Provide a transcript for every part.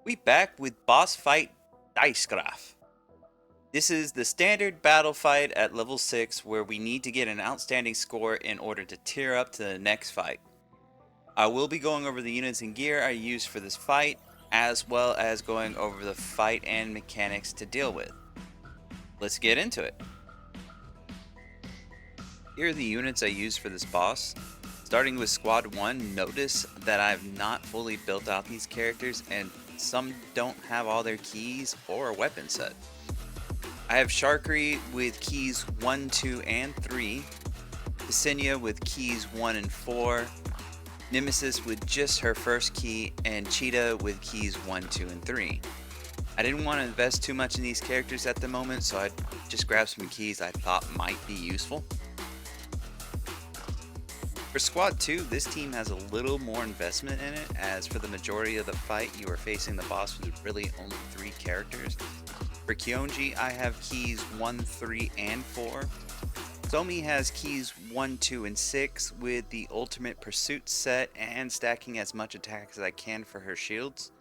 We back with boss fight Deichgraf. This is the standard battle fight at level 6 where we need to get an outstanding score in order to tier up to the next fight. I will be going over the units and gear I use for this fight, as well as going over the fight and mechanics to deal with. Let's get into it. Here are the units I use for this boss. Starting with Squad 1, notice that I've not fully built out these characters and some don't have all their keys or a weapon set. I have Sharkery with keys 1, 2, and 3, Ksenia with keys 1 and 4, Nemesis with just her first key, and Cheetah with keys 1, 2, and 3. I didn't want to invest too much in these characters at the moment, so I just grabbed some keys I thought might be useful. For Squad 2, this team has a little more investment in it, as for the majority of the fight you are facing the boss with really only 3 characters. For Kyonji, I have keys 1, 3, and 4. Somi has keys 1, 2, and 6 with the ultimate pursuit set and stacking as much attack as I can for her shields.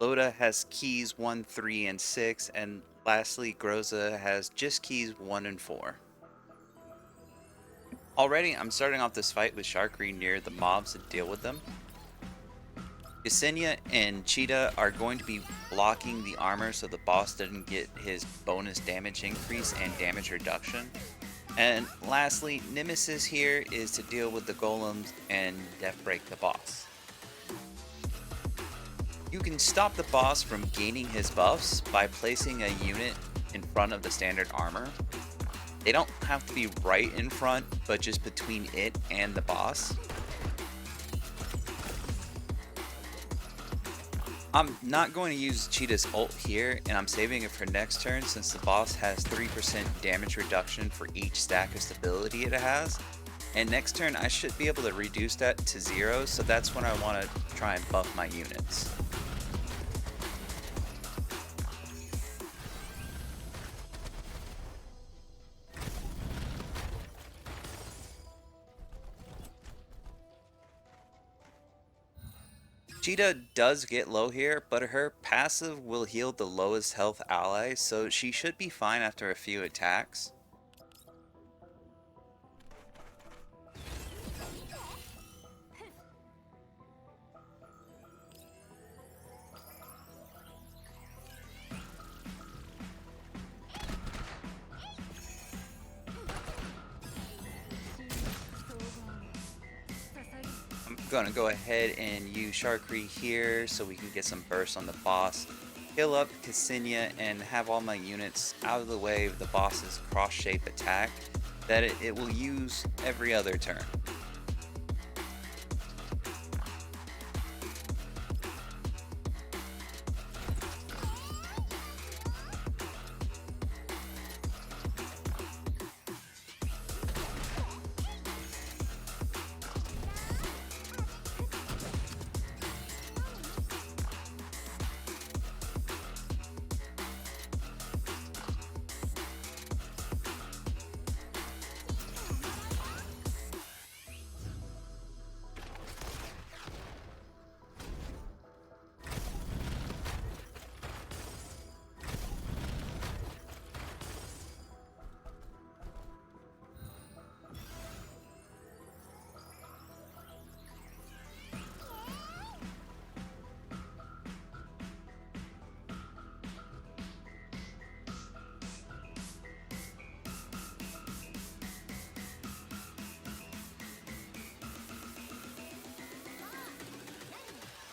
Loda has keys 1, 3, and 6, and lastly Groza has just keys 1 and 4. Already, I'm starting off this fight with Sharkery near the mobs to deal with them. Ksenia and Cheetah are going to be blocking the armor so the boss doesn't get his bonus damage increase and damage reduction. And lastly, Nemesis here is to deal with the golems and death break the boss. You can stop the boss from gaining his buffs by placing a unit in front of the standard armor. They don't have to be right in front, but just between it and the boss. I'm not going to use Cheetah's ult here, and I'm saving it for next turn since the boss has 3% damage reduction for each stack of stability it has. And next turn I should be able to reduce that to 0, so that's when I want to try and buff my units. Cheetah does get low here, but her passive will heal the lowest health ally, so she should be fine after a few attacks. I'm gonna go ahead and use Sharkery here so we can get some burst on the boss, heal up Ksenia, and have all my units out of the way of the boss's cross-shape attack that it will use every other turn.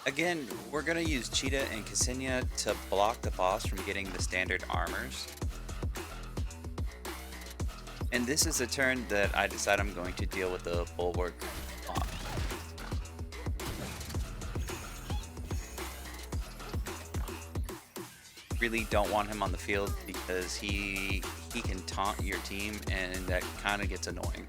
Again, we're going to use Cheetah and Ksenia to block the boss from getting the standard armors. And this is a turn that I decide I'm going to deal with the Bulwark mob. Really don't want him on the field because he can taunt your team and that kind of gets annoying.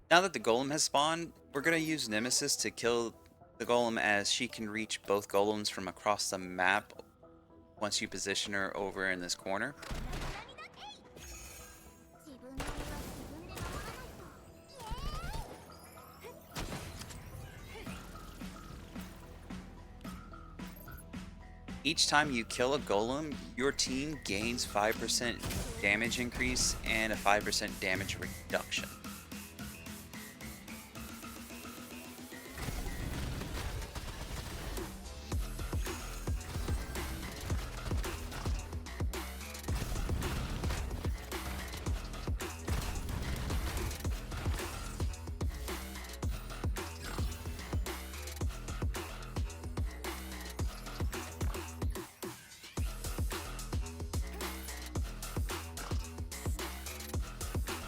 Now that the golem has spawned, we're going to use Nemesis to kill the golem, as she can reach both golems from across the map once you position her over in this corner. Each time you kill a golem, your team gains 5% damage increase and a 5% damage reduction.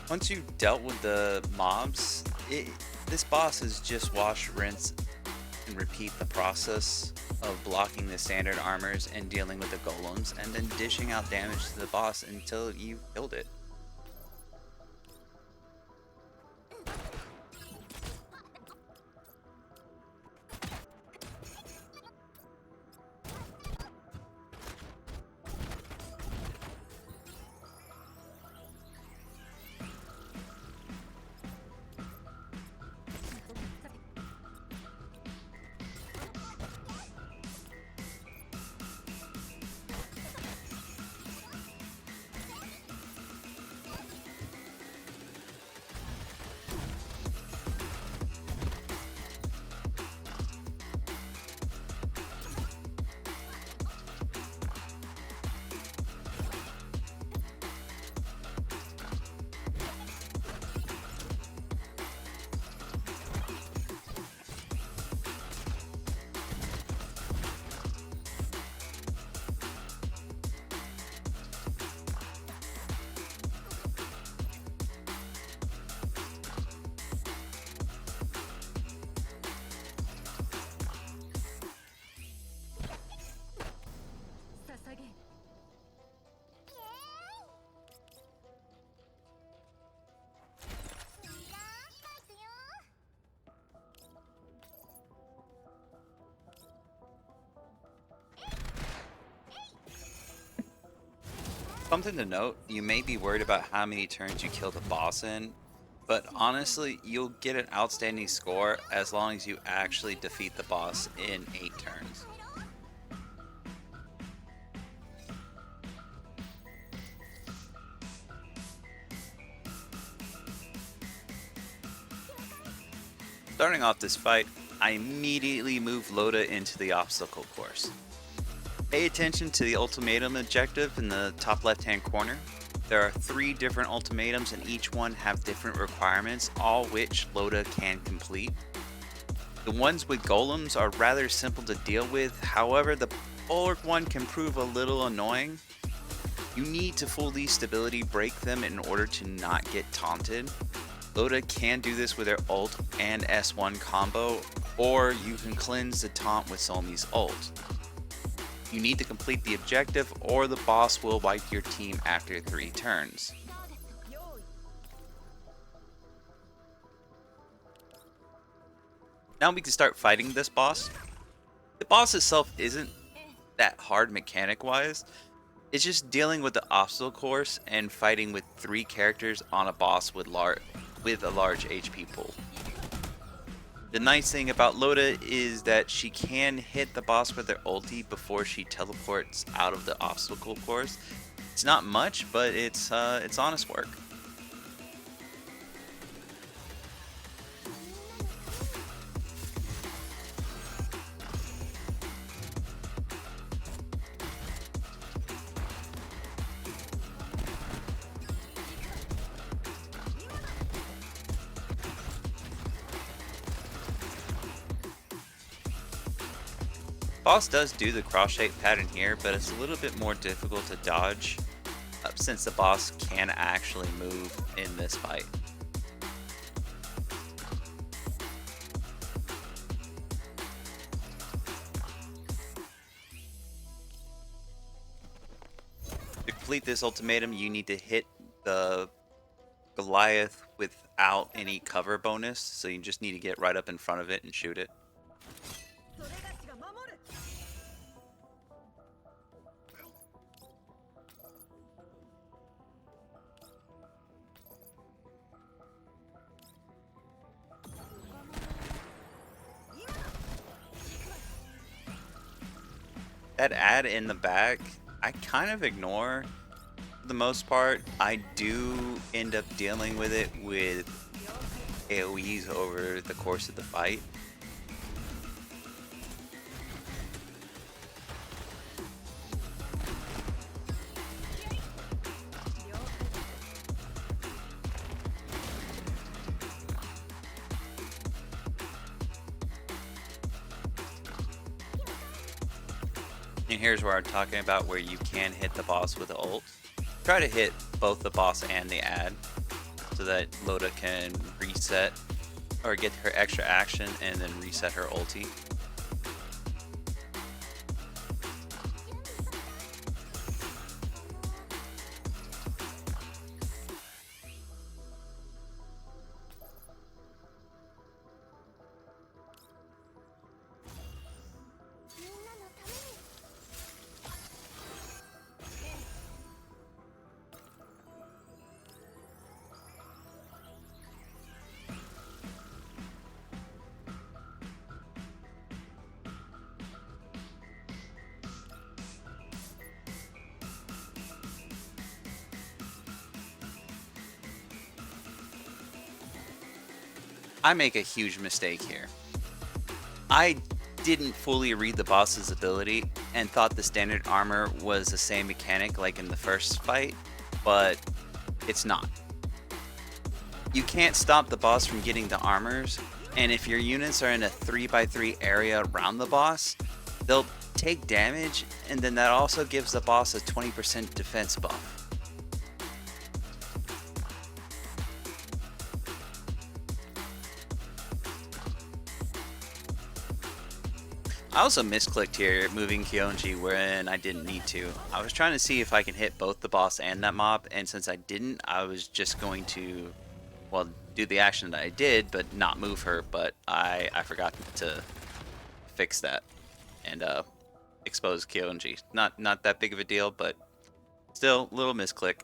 Once you've dealt with the mobs, this boss is just wash, rinse, and repeat the process of blocking the standard armors and dealing with the golems, and then dishing out damage to the boss until you've killed it. Something to note, you may be worried about how many turns you kill the boss in, but honestly, you'll get an outstanding score as long as you actually defeat the boss in 8 turns. Starting off this fight, I immediately move Loda into the obstacle course. Pay attention to the ultimatum objective in the top left hand corner. There are 3 different ultimatums and each one have different requirements, all which Loda can complete. The ones with golems are rather simple to deal with, however the bulwark one can prove a little annoying. You need to fully stability break them in order to not get taunted. Loda can do this with her ult and S1 combo, or you can cleanse the taunt with Somi's ult. You need to complete the objective or the boss will wipe your team after 3 turns. Now we can start fighting this boss. The boss itself isn't that hard mechanic wise. It's just dealing with the obstacle course and fighting with 3 characters on a boss with a large HP pool. The nice thing about Loda is that she can hit the boss with her ulti before she teleports out of the obstacle course. It's not much, but it's honest work. Boss does do the cross shape pattern here, but it's a little bit more difficult to dodge since the boss can actually move in this fight. To complete this ultimatum, you need to hit the Goliath without any cover bonus, so you just need to get right up in front of it and shoot it. That ad in the back, I kind of ignore for the most part. I do end up dealing with it with AoEs over the course of the fight. And here's where I'm talking about where you can hit the boss with the ult. Try to hit both the boss and the ad so that Loda can reset or get her extra action and then reset her ulti. I make a huge mistake here. I didn't fully read the boss's ability and thought the standard armor was the same mechanic like in the first fight, but it's not. You can't stop the boss from getting the armors, and if your units are in a 3x3 area around the boss, they'll take damage, and then that also gives the boss a 20% defense buff. I also misclicked here, moving Kyonji when I didn't need to. I was trying to see if I can hit both the boss and that mob, and since I didn't, I was just going to, well, do the action that I did, but not move her, but I forgot to fix that and expose Kyonji. Not that big of a deal, but still, a little misclick.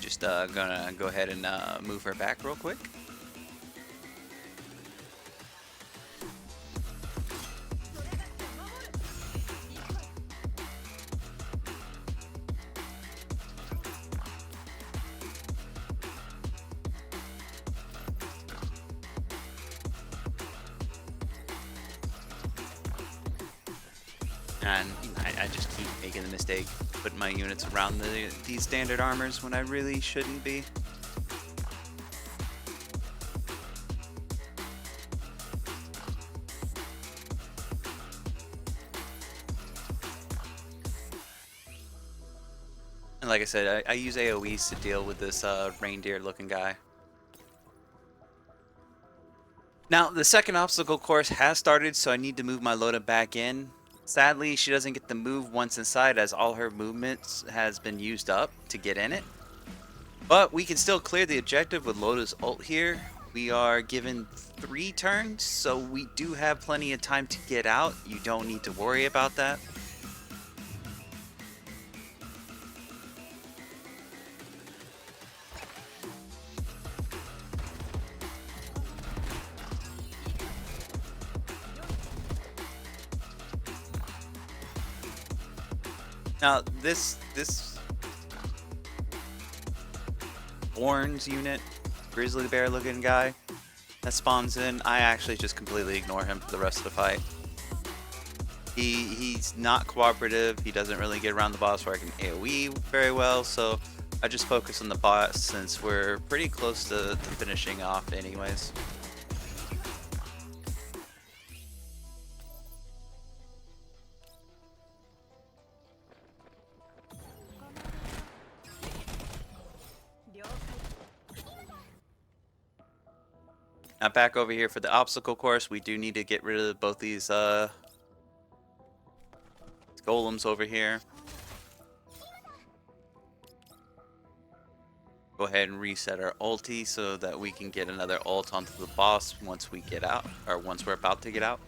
Just gonna go ahead and move her back real quick. And I just keep making the mistake putting my units around these standard armors when I really shouldn't be. And like I said, I use AoEs to deal with this reindeer looking guy. Now, the second obstacle course has started, so I need to move my Loda back in. Sadly, she doesn't get to move once inside as all her movements has been used up to get in it. But we can still clear the objective with Loda's ult here. We are given 3 turns, so we do have plenty of time to get out. You don't need to worry about that. Now, this Orange unit, grizzly bear looking guy that spawns in, I actually just completely ignore him for the rest of the fight. He's not cooperative, he doesn't really get around the boss where I can AoE very well, so I just focus on the boss since we're pretty close to finishing off anyways. Now back over here for the obstacle course, we do need to get rid of both these golems over here. Go ahead and reset our ulti so that we can get another ult onto the boss once we get out, or once we're about to get out.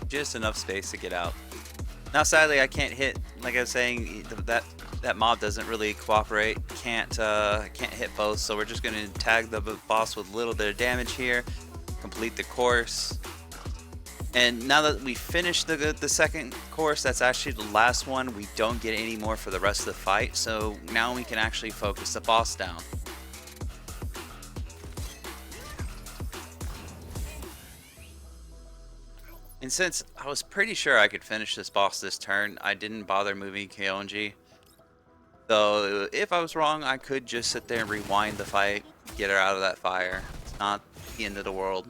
Just enough space to get out. Now sadly I can't hit, like I was saying, that mob doesn't really cooperate. Can't hit both, so we're just gonna tag the boss with a little bit of damage here, complete the course. And now that we finished the second course, that's actually the last one. We don't get any more for the rest of the fight, so now we can actually focus the boss down. And since I was pretty sure I could finish this boss this turn, I didn't bother moving Keonji. So if I was wrong, I could just sit there and rewind the fight, get her out of that fire. It's not the end of the world.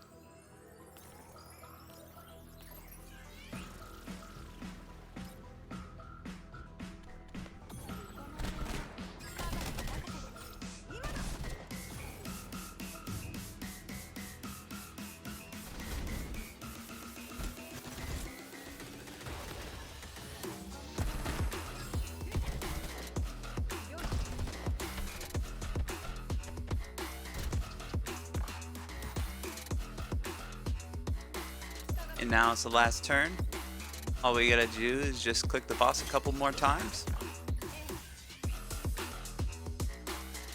And now it's the last turn. All we gotta do is just click the boss a couple more times.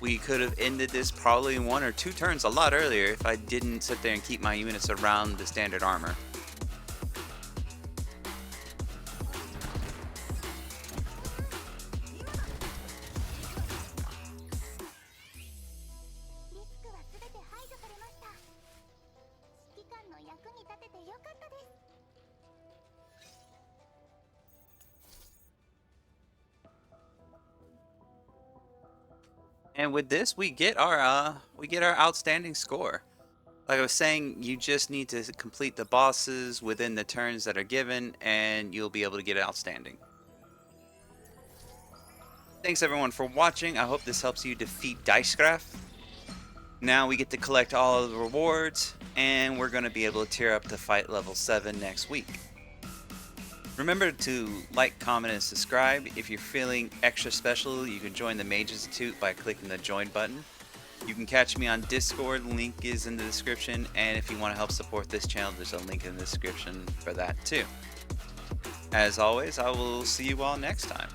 We could have ended this probably in 1 or 2 turns a lot earlier if I didn't sit there and keep my units around the standard armor. And with this, we get our outstanding score. Like I was saying, you just need to complete the bosses within the turns that are given, and you'll be able to get outstanding. Thanks everyone for watching. I hope this helps you defeat Deichgraf. Now we get to collect all of the rewards, and we're going to be able to tier up to fight level 7 next week. Remember to like, comment, and subscribe. If you're feeling extra special, you can join the Mage Institute by clicking the join button. You can catch me on Discord, link is in the description, and if you want to help support this channel, there's a link in the description for that too. As always, I will see you all next time.